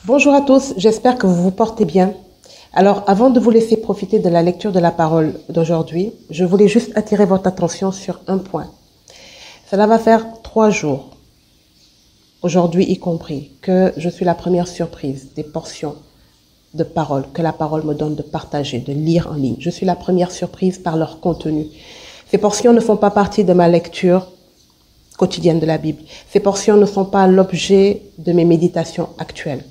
Bonjour à tous, j'espère que vous vous portez bien. Alors, avant de vous laisser profiter de la lecture de la parole d'aujourd'hui, je voulais juste attirer votre attention sur un point. Cela va faire 3 jours, aujourd'hui y compris, que je suis la première surprise des portions de parole que la parole me donne de partager, de lire en ligne. Je suis la première surprise par leur contenu. Ces portions ne font pas partie de ma lecture quotidienne de la Bible. Ces portions ne sont pas l'objet de mes méditations actuelles.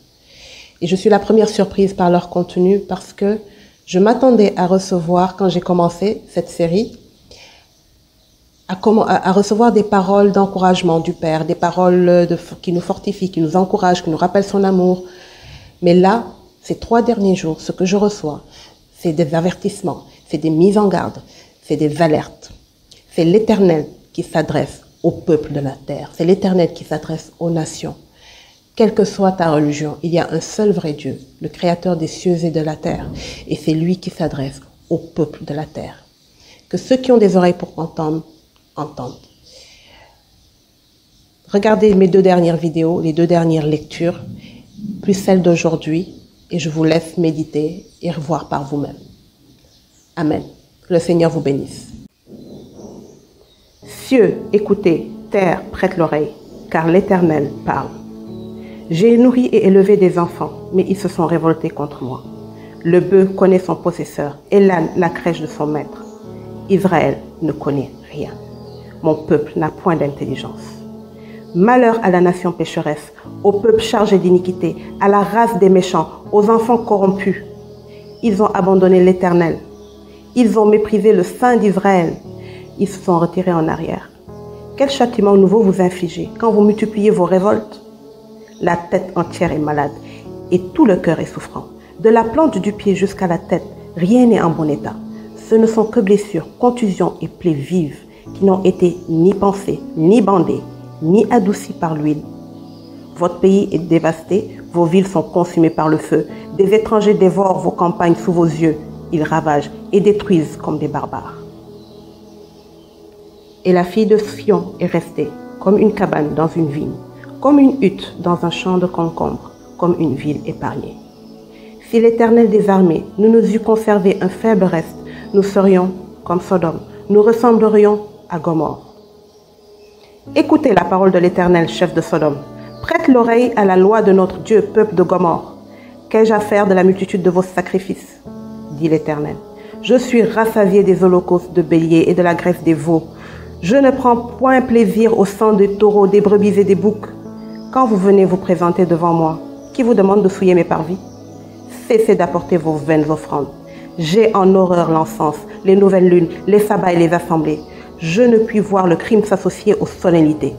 Et je suis la première surprise par leur contenu parce que je m'attendais à recevoir, quand j'ai commencé cette série, à recevoir des paroles d'encouragement du Père, des paroles qui nous fortifient, qui nous encouragent, qui nous rappellent son amour. Mais là, ces 3 derniers jours, ce que je reçois, c'est des avertissements, c'est des mises en garde, c'est des alertes. C'est l'Éternel qui s'adresse au peuple de la terre. C'est l'Éternel qui s'adresse aux nations. Quelle que soit ta religion, il y a un seul vrai Dieu, le Créateur des cieux et de la terre. Et c'est lui qui s'adresse au peuple de la terre. Que ceux qui ont des oreilles pour entendre, entendent. Regardez mes 2 dernières vidéos, les 2 dernières lectures, plus celle d'aujourd'hui, et je vous laisse méditer et revoir par vous-même. Amen. Que le Seigneur vous bénisse. Cieux, écoutez, terre, prête l'oreille, car l'Éternel parle. J'ai nourri et élevé des enfants, mais ils se sont révoltés contre moi. Le bœuf connaît son possesseur et l'âne la crèche de son maître. Israël ne connaît rien. Mon peuple n'a point d'intelligence. Malheur à la nation pécheresse, au peuple chargé d'iniquité, à la race des méchants, aux enfants corrompus. Ils ont abandonné l'Éternel. Ils ont méprisé le Saint d'Israël. Ils se sont retirés en arrière. Quel châtiment nouveau vous infligez quand vous multipliez vos révoltes? La tête entière est malade et tout le cœur est souffrant. De la plante du pied jusqu'à la tête, rien n'est en bon état. Ce ne sont que blessures, contusions et plaies vives qui n'ont été ni pansées, ni bandées, ni adoucies par l'huile. Votre pays est dévasté, vos villes sont consumées par le feu. Des étrangers dévorent vos campagnes sous vos yeux. Ils ravagent et détruisent comme des barbares. Et la fille de Sion est restée comme une cabane dans une vigne, comme une hutte dans un champ de concombre, comme une ville épargnée. Si l'Éternel des armées nous eût conservé un faible reste, nous serions comme Sodome, nous ressemblerions à Gomorrhe. Écoutez la parole de l'Éternel, chef de Sodome. Prête l'oreille à la loi de notre Dieu, peuple de Gomorrhe. Qu'ai-je à faire de la multitude de vos sacrifices? Dit l'Éternel. Je suis rassasié des holocaustes de béliers et de la graisse des veaux. Je ne prends point plaisir au sang des taureaux, des brebis et des boucs. Quand vous venez vous présenter devant moi, qui vous demande de souiller mes parvis? Cessez d'apporter vos vaines offrandes. J'ai en horreur l'encens, les nouvelles lunes, les sabbats et les assemblées. Je ne puis voir le crime s'associer aux solennités.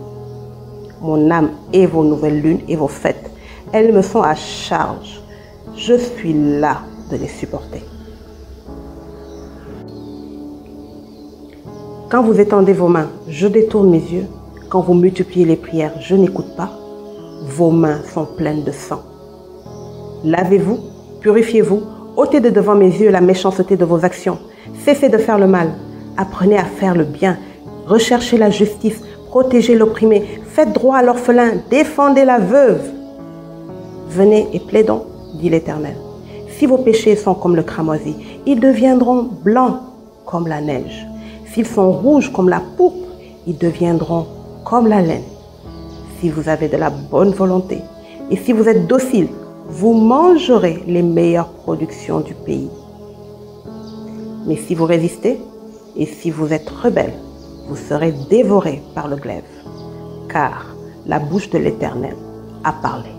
Mon âme et vos nouvelles lunes et vos fêtes, elles me sont à charge. Je suis là de les supporter. Quand vous étendez vos mains, je détourne mes yeux. Quand vous multipliez les prières, je n'écoute pas. Vos mains sont pleines de sang. Lavez-vous, purifiez-vous, ôtez de devant mes yeux la méchanceté de vos actions. Cessez de faire le mal. Apprenez à faire le bien. Recherchez la justice, protégez l'opprimé, faites droit à l'orphelin, défendez la veuve. Venez et plaidons, dit l'Éternel. Si vos péchés sont comme le cramoisi, ils deviendront blancs comme la neige. S'ils sont rouges comme la pourpre, ils deviendront comme la laine. Si vous avez de la bonne volonté et si vous êtes docile, vous mangerez les meilleures productions du pays. Mais si vous résistez et si vous êtes rebelle, vous serez dévorés par le glaive, car la bouche de l'Éternel a parlé.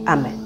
Amen.